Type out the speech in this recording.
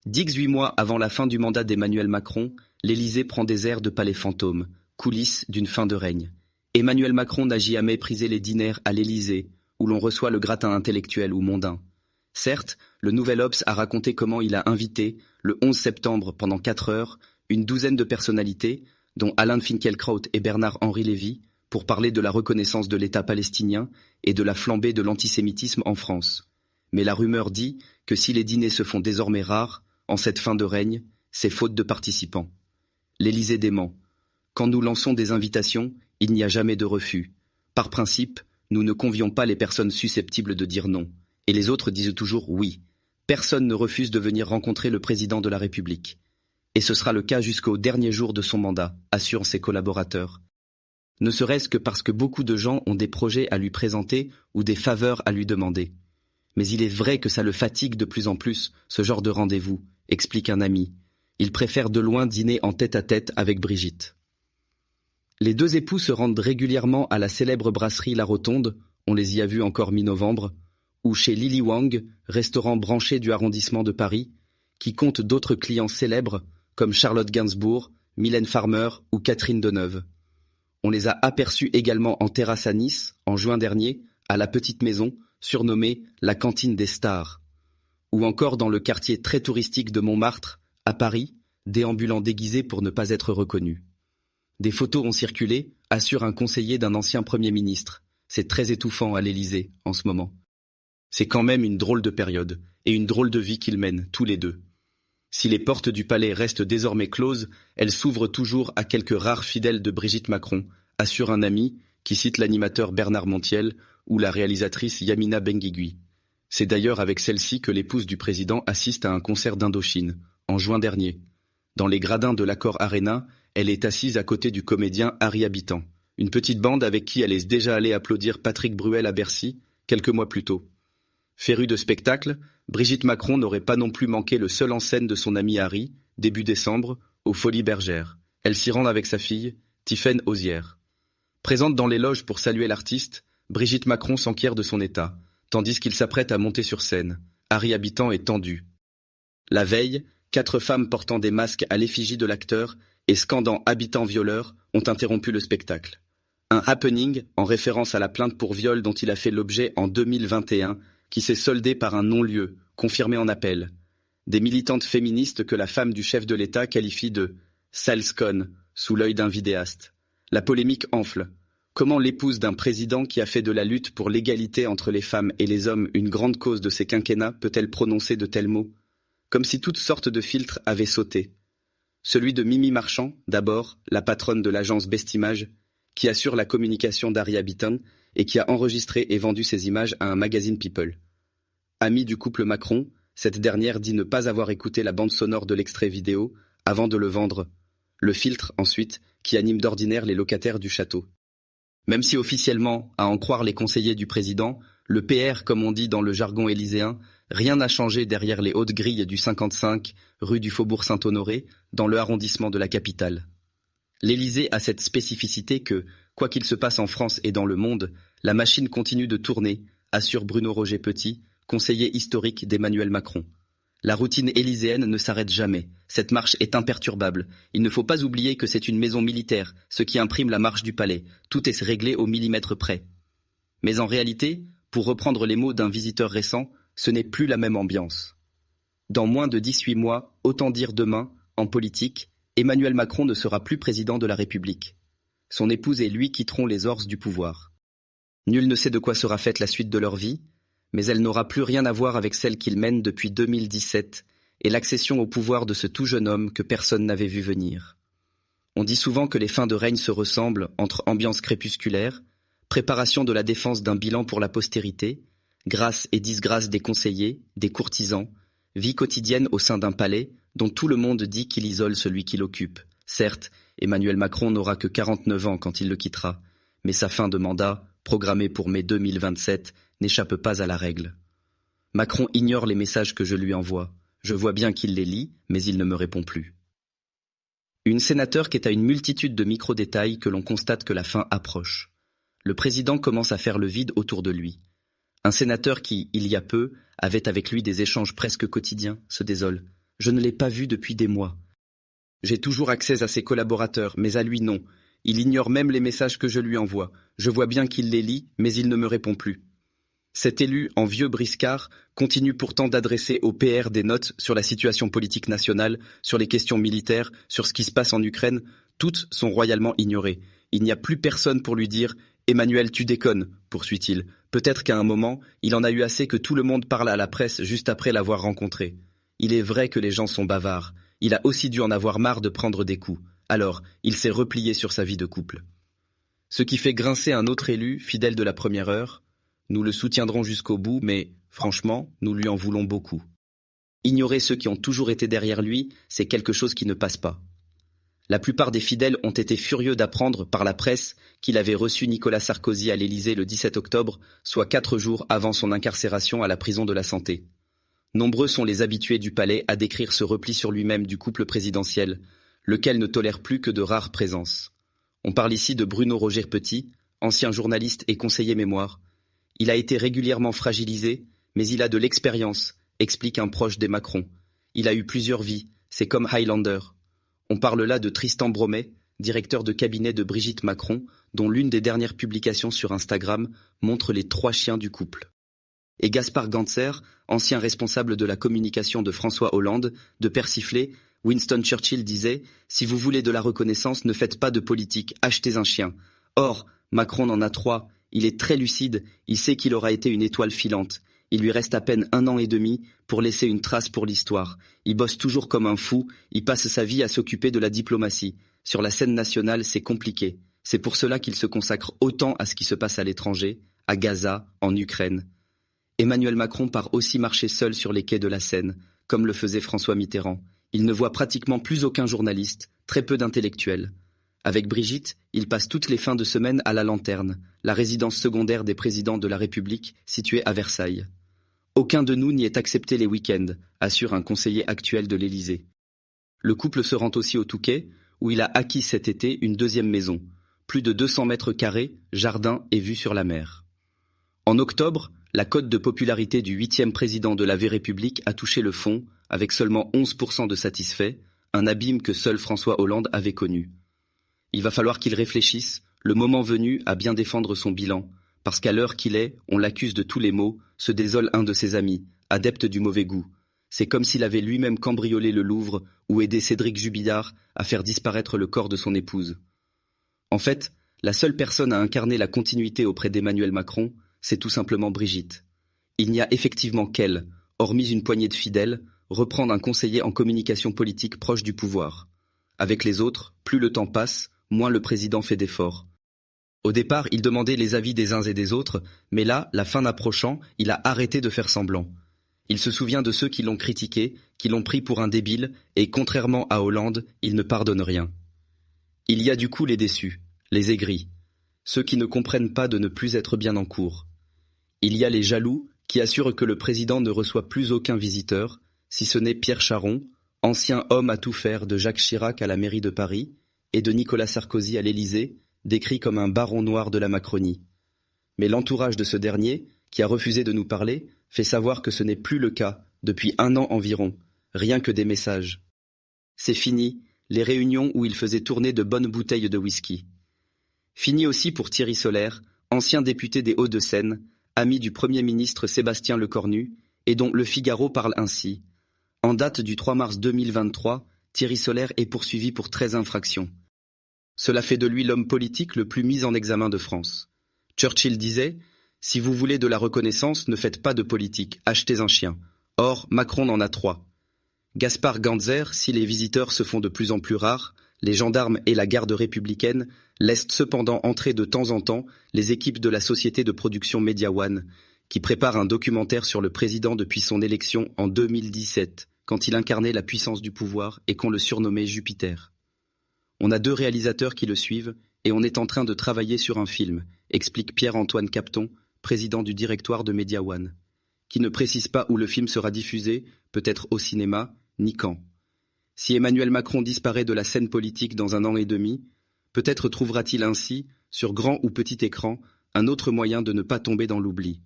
18 mois avant la fin du mandat d'Emmanuel Macron, l'Élysée prend des airs de palais fantôme, coulisses d'une fin de règne. Emmanuel Macron n'a jamais prisé les dîners à l'Élysée, où l'on reçoit le gratin intellectuel ou mondain. Certes, le Nouvel Obs a raconté comment il a invité, le 11 septembre pendant 4 heures, une douzaine de personnalités, dont Alain Finkielkraut et Bernard-Henri Lévy, pour parler de la reconnaissance de l'État palestinien et de la flambée de l'antisémitisme en France. Mais la rumeur dit que si les dîners se font désormais rares, en cette fin de règne, c'est faute de participants. L'Élysée dément. Quand nous lançons des invitations, il n'y a jamais de refus. Par principe, nous ne convions pas les personnes susceptibles de dire non. Et les autres disent toujours oui. Personne ne refuse de venir rencontrer le président de la République. Et ce sera le cas jusqu'au dernier jour de son mandat, assurent ses collaborateurs. Ne serait-ce que parce que beaucoup de gens ont des projets à lui présenter ou des faveurs à lui demander. Mais il est vrai que ça le fatigue de plus en plus, ce genre de rendez-vous, explique un ami. Il préfère de loin dîner en tête-à-tête avec Brigitte. Les deux époux se rendent régulièrement à la célèbre brasserie La Rotonde, on les y a vus encore mi-novembre, ou chez Lily Wang, restaurant branché du arrondissement de Paris, qui compte d'autres clients célèbres comme Charlotte Gainsbourg, Mylène Farmer ou Catherine Deneuve. On les a aperçus également en terrasse à Nice, en juin dernier, à la Petite Maison, surnommée la cantine des stars. Ou encore dans le quartier très touristique de Montmartre, à Paris, déambulant déguisés pour ne pas être reconnus. Des photos ont circulé, assure un conseiller d'un ancien Premier ministre. C'est très étouffant à l'Élysée, en ce moment. C'est quand même une drôle de période, et une drôle de vie qu'ils mènent, tous les deux. Si les portes du palais restent désormais closes, elles s'ouvrent toujours à quelques rares fidèles de Brigitte Macron, assure un ami, qui cite l'animateur Bernard Montiel ou la réalisatrice Yamina Benguigui. C'est d'ailleurs avec celle-ci que l'épouse du président assiste à un concert d'Indochine, en juin dernier. Dans les gradins de l'Accor Arena, elle est assise à côté du comédien Harry Habitant, une petite bande avec qui elle est déjà allée applaudir Patrick Bruel à Bercy, quelques mois plus tôt. Férue de spectacle, Brigitte Macron n'aurait pas non plus manqué le seul en scène de son ami Harry, début décembre, aux Folies Bergères. Elle s'y rend avec sa fille, Tiphaine Hozière. Présente dans les loges pour saluer l'artiste, Brigitte Macron s'enquiert de son état, tandis qu'il s'apprête à monter sur scène. Harry Habitant est tendu. La veille, 4 femmes portant des masques à l'effigie de l'acteur et scandant Habitant violeur ont interrompu le spectacle. Un happening en référence à la plainte pour viol dont il a fait l'objet en 2021, qui s'est soldé par un non-lieu, confirmé en appel. Des militantes féministes que la femme du chef de l'État qualifie de « salesconne » sous l'œil d'un vidéaste. La polémique enfle. Comment l'épouse d'un président qui a fait de la lutte pour l'égalité entre les femmes et les hommes une grande cause de ses quinquennats peut-elle prononcer de tels mots? Comme si toutes sortes de filtres avaient sauté. Celui de Mimi Marchand, d'abord, la patronne de l'agence Bestimage, qui assure la communication d'Harry Habitant et qui a enregistré et vendu ces images à un magazine People. Amie du couple Macron, cette dernière dit ne pas avoir écouté la bande sonore de l'extrait vidéo avant de le vendre. Le filtre, ensuite, qui anime d'ordinaire les locataires du château. Même si officiellement, à en croire les conseillers du président, le PR, comme on dit dans le jargon élyséen, rien n'a changé derrière les hautes grilles du 55, rue du Faubourg Saint-Honoré, dans le arrondissement de la capitale. L'Élysée a cette spécificité que, quoi qu'il se passe en France et dans le monde, la machine continue de tourner, assure Bruno Roger Petit, conseiller historique d'Emmanuel Macron. La routine élyséenne ne s'arrête jamais, cette marche est imperturbable. Il ne faut pas oublier que c'est une maison militaire, ce qui imprime la marche du palais, tout est réglé au millimètre près. Mais en réalité, pour reprendre les mots d'un visiteur récent, ce n'est plus la même ambiance. Dans moins de 18 mois, autant dire demain, en politique, Emmanuel Macron ne sera plus président de la République. Son épouse et lui quitteront les orses du pouvoir. Nul ne sait de quoi sera faite la suite de leur vie, mais elle n'aura plus rien à voir avec celle qu'ils mènent depuis 2017 et l'accession au pouvoir de ce tout jeune homme que personne n'avait vu venir. On dit souvent que les fins de règne se ressemblent entre ambiance crépusculaire, préparation de la défense d'un bilan pour la postérité, grâce et disgrâce des conseillers, des courtisans, vie quotidienne au sein d'un palais dont tout le monde dit qu'il isole celui qui l'occupe. Certes, Emmanuel Macron n'aura que 49 ans quand il le quittera, mais sa fin de mandat, programmée pour mai 2027, n'échappe pas à la règle. Macron ignore les messages que je lui envoie. Je vois bien qu'il les lit, mais il ne me répond plus. Une sénateur qui est à une multitude de micro-détails que l'on constate que la fin approche. Le président commence à faire le vide autour de lui. Un sénateur qui, il y a peu, avait avec lui des échanges presque quotidiens, se désole. Je ne l'ai pas vu depuis des mois. J'ai toujours accès à ses collaborateurs, mais à lui non. Il ignore même les messages que je lui envoie. Je vois bien qu'il les lit, mais il ne me répond plus. Cet élu, en vieux briscard, continue pourtant d'adresser au PR des notes sur la situation politique nationale, sur les questions militaires, sur ce qui se passe en Ukraine. Toutes sont royalement ignorées. Il n'y a plus personne pour lui dire « Emmanuel, tu déconnes », poursuit-il. Peut-être qu'à un moment, il en a eu assez que tout le monde parle à la presse juste après l'avoir rencontré. Il est vrai que les gens sont bavards. Il a aussi dû en avoir marre de prendre des coups. Alors, il s'est replié sur sa vie de couple. Ce qui fait grincer un autre élu, fidèle de la première heure. Nous le soutiendrons jusqu'au bout, mais, franchement, nous lui en voulons beaucoup. Ignorer ceux qui ont toujours été derrière lui, c'est quelque chose qui ne passe pas. La plupart des fidèles ont été furieux d'apprendre, par la presse, qu'il avait reçu Nicolas Sarkozy à l'Élysée le 17 octobre, soit 4 jours avant son incarcération à la prison de la Santé. Nombreux sont les habitués du palais à décrire ce repli sur lui-même du couple présidentiel, lequel ne tolère plus que de rares présences. On parle ici de Bruno Roger Petit, ancien journaliste et conseiller mémoire. Il a été régulièrement fragilisé, mais il a de l'expérience, explique un proche des Macron. Il a eu plusieurs vies, c'est comme Highlander. On parle là de Tristan Bromet, directeur de cabinet de Brigitte Macron, dont l'une des dernières publications sur Instagram montre les 3 chiens du couple. Et Gaspard Gantzer, ancien responsable de la communication de François Hollande, de persifler, Winston Churchill disait « Si vous voulez de la reconnaissance, ne faites pas de politique, achetez un chien ». Or, Macron en a 3, il est très lucide, il sait qu'il aura été une étoile filante. Il lui reste à peine 1 an et demi pour laisser une trace pour l'histoire. Il bosse toujours comme un fou, il passe sa vie à s'occuper de la diplomatie. Sur la scène nationale, c'est compliqué. C'est pour cela qu'il se consacre autant à ce qui se passe à l'étranger, à Gaza, en Ukraine. Emmanuel Macron part aussi marcher seul sur les quais de la Seine, comme le faisait François Mitterrand. Il ne voit pratiquement plus aucun journaliste, très peu d'intellectuels. Avec Brigitte, il passe toutes les fins de semaine à la Lanterne, la résidence secondaire des présidents de la République, située à Versailles. Aucun de nous n'y est accepté les week-ends, assure un conseiller actuel de l'Élysée. Le couple se rend aussi au Touquet, où il a acquis cet été une 2e maison, plus de 200 mètres carrés, jardin et vue sur la mer. En octobre, la cote de popularité du 8e président de la République a touché le fond, avec seulement 11% de satisfaits, un abîme que seul François Hollande avait connu. Il va falloir qu'il réfléchisse, le moment venu, à bien défendre son bilan, parce qu'à l'heure qu'il est, on l'accuse de tous les maux, se désole un de ses amis, adepte du mauvais goût. C'est comme s'il avait lui-même cambriolé le Louvre ou aidé Cédric Jubillard à faire disparaître le corps de son épouse. En fait, la seule personne à incarner la continuité auprès d'Emmanuel Macron, c'est tout simplement Brigitte. Il n'y a effectivement qu'elle, hormis une poignée de fidèles, reprendre un conseiller en communication politique proche du pouvoir. Avec les autres, plus le temps passe, moins le président fait d'efforts. Au départ, il demandait les avis des uns et des autres, mais là, la fin approchant, il a arrêté de faire semblant. Il se souvient de ceux qui l'ont critiqué, qui l'ont pris pour un débile, et contrairement à Hollande, il ne pardonne rien. Il y a du coup les déçus, les aigris, ceux qui ne comprennent pas de ne plus être bien en cours. Il y a les jaloux, qui assurent que le président ne reçoit plus aucun visiteur, si ce n'est Pierre Charon, ancien homme à tout faire de Jacques Chirac à la mairie de Paris, et de Nicolas Sarkozy à l'Élysée, décrit comme un baron noir de la Macronie. Mais l'entourage de ce dernier, qui a refusé de nous parler, fait savoir que ce n'est plus le cas, depuis 1 an environ, rien que des messages. C'est fini, les réunions où il faisait tourner de bonnes bouteilles de whisky. Fini aussi pour Thierry Solère, ancien député des Hauts-de-Seine, ami du Premier ministre Sébastien Lecornu, et dont Le Figaro parle ainsi. En date du 3 mars 2023, Thierry Solère est poursuivi pour 13 infractions. Cela fait de lui l'homme politique le plus mis en examen de France. Churchill disait « Si vous voulez de la reconnaissance, ne faites pas de politique, achetez un chien ». Or, Macron en a 3. Gaspard Gantzer, si les visiteurs se font de plus en plus rares, les gendarmes et la garde républicaine laissent cependant entrer de temps en temps les équipes de la société de production Media One, qui prépare un documentaire sur le président depuis son élection en 2017, quand il incarnait la puissance du pouvoir et qu'on le surnommait Jupiter. On a 2 réalisateurs qui le suivent et on est en train de travailler sur un film, explique Pierre-Antoine Capton, président du directoire de Media One, qui ne précise pas où le film sera diffusé, peut-être au cinéma, ni quand. Si Emmanuel Macron disparaît de la scène politique dans 1 an et demi, peut-être trouvera-t-il ainsi, sur grand ou petit écran, un autre moyen de ne pas tomber dans l'oubli.